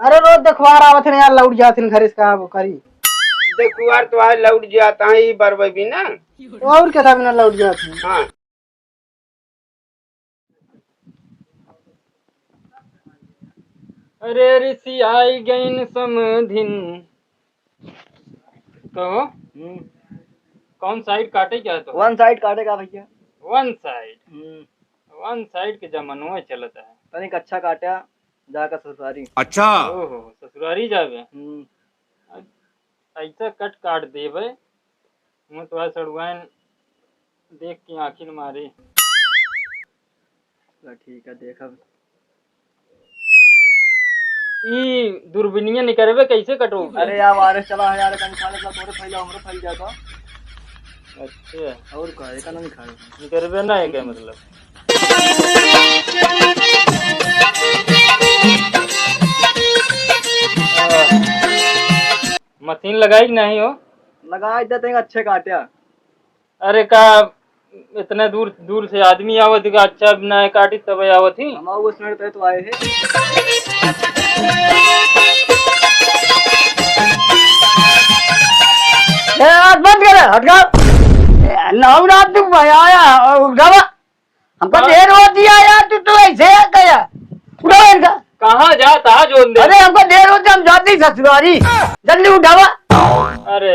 अरे रोज देखवार आवत है यार, लौट जाते घर इसका वो करी देखुआर तो आज लौट जाता है ही बरबई भी ना। तो और क्या था बिना लौट जाते हैं। हाँ अरे ऋषि आई गईन समधिन। तो कौन साइड काटे क्या तो? वन साइड काटेगा भैया। One side. वन साइड के जमानो चलता है। तनिक अच्छा काटा जाकर ससुरारी। अच्छा ओहो ससुरारी जावे। ऐसा कट काट देवे मैं तो सड़ुआन देख के आखिर मारे। ठीक है देखब। ई दूरबीनिया निकलवे कैसे कटो? अरे यार वायरस चला है यार, कहीं खाने तोरे फैला हमरो फैल जाता। अच्छा और का एक ना नहीं खाए निकलवे ना है क्या मतलब? मशीन लगाई कि नहीं हो? लगा देते हैं अच्छे काटा। अरे का इतने दूर दूर से आदमी आवत का अच्छा ना काटी तब आवत ही। हम उसमें तो आए हैं। बंद कर हटका नौ रात तू आया उठावा हमको देर होती है यार, तू तो ऐसे गया उठा इनका। कहाँ जाता जोन दे? अरे हमको देर होती, हम जाते ही ससुरारी, जल्दी उठावा। अरे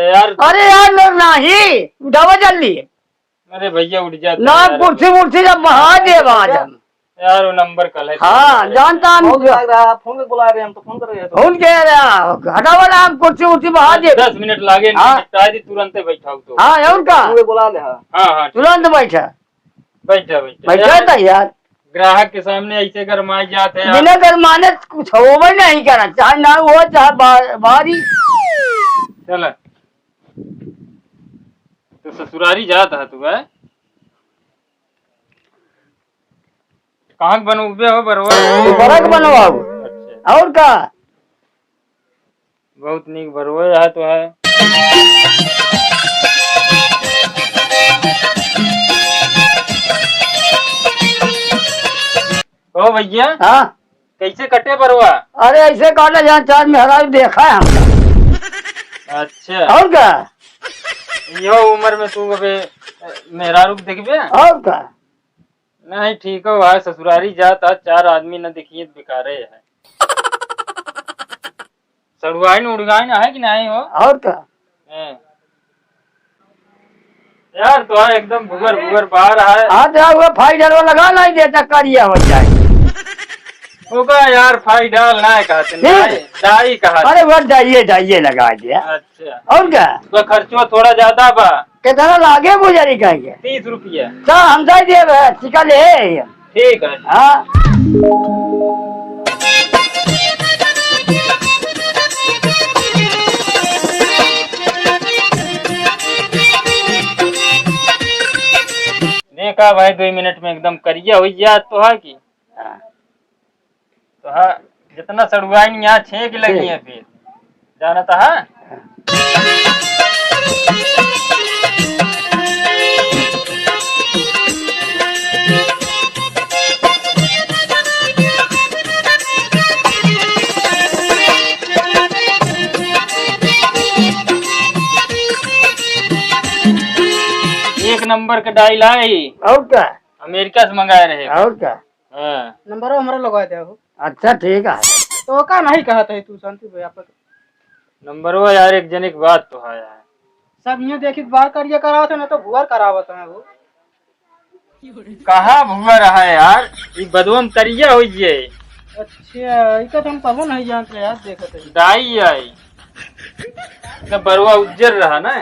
यार नहीं उठावा जल्दी। अरे भैया उठ जाता ना कुर्सी मुर्सी जब बहा दे आज हम यार वो नंबर कल है। हाँ जानता हम फोन पे बुला रहे हैं, हम तो फोन कर रहे हैं। फोन कह रहा हटावा ना, हम कुर्सी उर्सी बहा दे। 10 मिनट लागे शायद तुरंत बैठा तो। हाँ और का बुला ले। हाँ तुरंत बैठा बैठा बैठा था यार। ग्राहक के सामने ऐसे गरमाए जाते हैं। बिना गरमाने कुछ हो नहीं करना, चाहे ना हो चाहे बाहरी। चल तो ससुरारी जाता है तू है? कहाँ बनोगे हो बरवा? बरक बनवाओ। अच्छा और का बहुत नीक बरवा है तो है। ओ भैया हाँ कैसे कटे बरवा? अरे ऐसे काटा जहाँ चार में हरा देखा है हमका। अच्छा और का यो उम्र में तू अबे मेहरा रूप देखबे? और का नहीं ठीक हो भाई, ससुरारी जाता 4 आदमी न देखिए बिकारे है। सड़ुआइन उड़गाइन है कि नहीं हो? और का यार तो है एकदम भुगर भुगर बाहर है। हाथ हुआ फाइडर लगा नहीं देता करिया हो जाए। होगा यार फाई डाल ना कहते डाई कहा। अरे वो जाइए लगा दिया। अच्छा और क्या तो खर्चो थोड़ा ज्यादा बा? कितना लागे गुजरी कहेंगे? 30 रुपया। चल हम दे चिका ले। ठीक है। हाँ देखा भाई 2 मिनट में एकदम करिया हुई जा तो है की तो है। जितना सड़ुआइन यहाँ 6 की लगी है फिर जाना था है? 1 नंबर के डायल आई। और क्या अमेरिका से मंगाए रहे। और क्या हाँ। नंबर हमारा लगा दे। अच्छा ठीक है तो का नहीं कहा था तू शांति भैया पर नंबर वो यार एक जने की बात तो है यार। सब ये देखी बाहर करिए करावत है ना तो भुआर करावत है वो। कहाँ भुआ रहा है यार, ये बदवम तरिया हुई है। अच्छा इका तो हम पवन नहीं जानते यार, देखते हैं दाई आई तो बरुआ उज्जर रहा ना।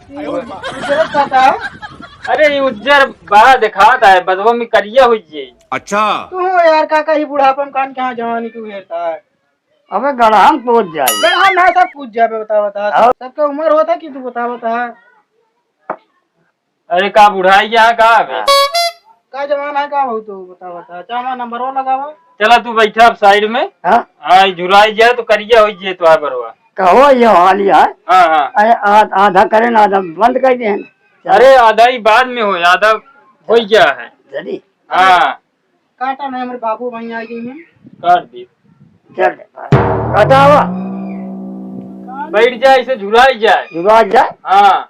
जरूरत पता है। अरे ये उज्जर बाहर दिखाता है, बदवा में करिया हुई है। अच्छा तू यार काका ही बुढ़ापन कान कहाँ जवानी क्यों हेरता है? अबे गढ़ा हम पहुंच जाए। गढ़ा ना सब पूछ जाए बता सबका उम्र होता कि तू बता। अरे का बुढ़ाई यहाँ का का जमाना है का हो तू बता। चामा नंबर वो लगावा। चला तू बैठा अब साइड में। हाँ झुराई जाए तो करिया हुई है तो है बरुआ। कहो ये हाल है। हाँ आधा करे ना आधा बंद कर दे। अरे आधा ही बाद में हो, आधा हो गया है। जल्दी हाँ काटा नहीं, हमारे बाबू वहीं आ गई हैं। काट दी। चल कटावा बैठ जाए इसे झुलाई जाए। जुड़ा जाए। हाँ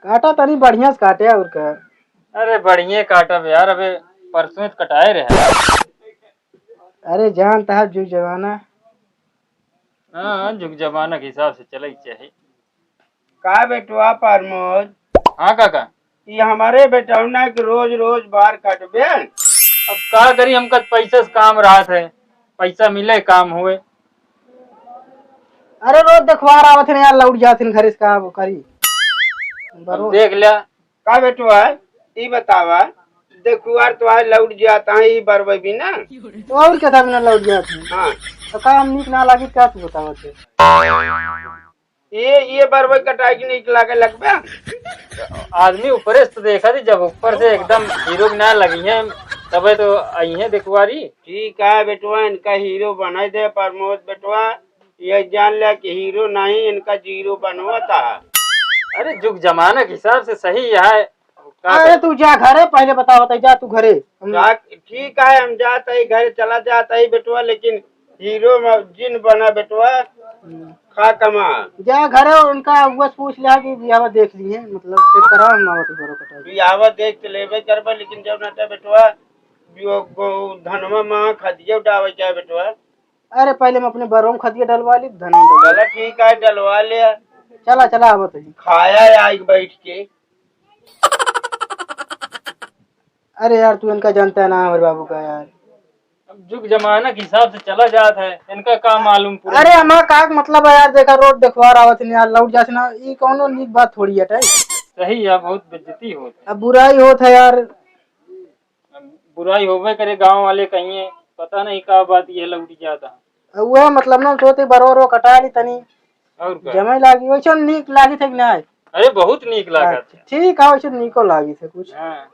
काटा तनी बढ़िया से काटे और का। अरे बढ़िया काटब यार, अबे परसों से कटाए रहे। अरे जानता है जुग जमाना। हाँ जुग जमाना के हिसाब से चले चाहिए। का बेटवा प्रमोद, हाँ काका। ये हमारे बेटौना के रोज रोज बार काटबे। अब का करी, हमका पैसा से काम रहा है, पैसा मिले काम हुए। अरे रोज देखवार आवत है यार, लौट जाते घरे से का करी। अब देख लिया। का बेटवा ये बतावा, देखुआर तो लौट जाता है ये बरबे भी ना। तो और क्या था बिना लौट जाते। हाँ तो काम नीक ना लगी क्या तू बतावत है। ये बरबे कटाई की नहीं लागे लगबे। आदमी ऊपर से तो देखा थी, जब ऊपर से एकदम हीरो की ना लगी है तबे तो आई है देखवारी। ठीक है बेटवा, इनका हीरो बना दे प्रमोद बेटवा। ये जान लिया कि हीरो नहीं, इनका जीरो बनवाता। अरे जुग जमाना के हिसाब से सही है। अरे तू जा घरे, पहले बता बता जा तू घरे। ठीक है, हम जाते ही घर चला जाता ही बेटवा, लेकिन हीरो जिन बना बेटवा खा कमा। जा घरे उनका बस पूछ लिया कि बियाह देख लिए, मतलब चेक करा हम आवत घरों कटा। बियाह देख के लेबे करबे, लेकिन जब ना बेटवा धनवा माँ खदिया उठावे चाहे बेटवा। अरे पहले मैं अपने बरों में खदिया डलवा ली, धन डलवा। चला ठीक है, डलवा लिया। चला चला आवत है। खाया आज बैठ के। अरे यार तू इनका जानता है ना हमारे बाबू का यार। अब जुग जमाना के हिसाब से चला जाता है, इनका काम मालूम पूरा। अरे हमारा का मतलब है यार, देखा रोड देखवार आवत है यार, लौट जाते ना, ये कौनो नीक बात थोड़ी है। सही है, बहुत बेइज्जती होती है। अब बुराई होत है यार। अब बुराई होवे करे, गांव वाले कहिए पता नहीं का बात ये लौट जाता है। वह मतलब ना सोते बरो कटा ली तनी और क्या? जमे लागी वैसे नीक लागी थे कि नहीं। अरे बहुत नीक लागत है। ठीक है, वैसे नीको लागी थे कुछ। हाँ।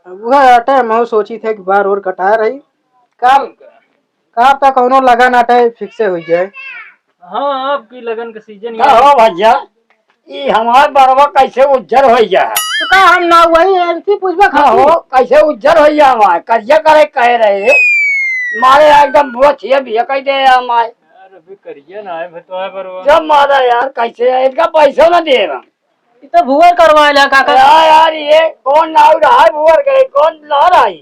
वह अटे मैं सोची थे कि बार और कटा रही का तक कौनो लगन अटे फिक्से हो जाए। हाँ आपकी लगन का सीजन का हो भैया, ये हमार बरवा कैसे उज्जर हो गया है। तो का हम ना वही ऐसी पूछबा का हो कैसे उज्जर हो गया हमार, करिया करे कह रहे मारे एकदम बुआ छिया भी कह दे हमारे। यार अभी करिए ना है भतवा परवा। जब मारा यार कैसे है, इसका पैसा ना दे रहा। तो भुवर करवाएला काका। यार ये कौन नाव रहा है, भूवर गए कौन ला रहा है।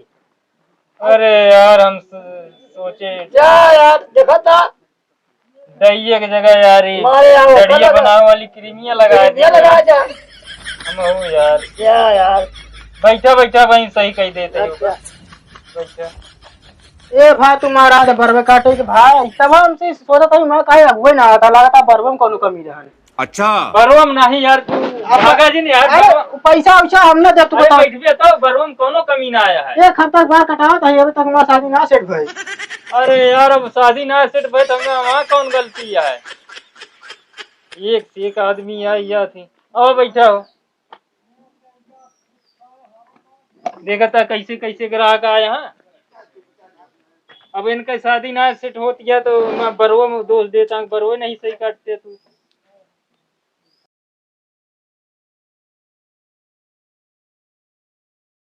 अरे यार हम सोचे जा यार देखा था दहिए की जगह यार ये मारे यहाँ वो दड़िया लगा। बनाने वाली क्रीमियां लगा ये लगा जा हम हो यार। क्या यार। बैठा बैठा वहीं सही कह देते हो। अच्छा। बैठा ए भाई तुम्हारा तो बरबे काटे के भाई तब हमसे सोचा था मैं काहे अगुए ना आता, लगा था बरबे में कोनो कमी रहा। अच्छा बरवम नहीं यार, तू भागा जी नहीं यार। अरे पैसा वैसा हमने जब तू अरे बता बैठिए तो बरवम कोनो कमी ना आया है। एक हफ्ता बार कटाओ था, अभी तक हमारा शादी ना सेट भाई। अरे यार अब शादी ना सेट भाई तो हमें वहाँ कौन गलती है। एक से एक आदमी आई या थी। आओ बैठा हो, देखा था कैसे कैसे ग्राहक आया है। अब इनका शादी ना सेट होती है तो मैं बरवो में दोष देता हूँ, बरवो नहीं सही काटते तू।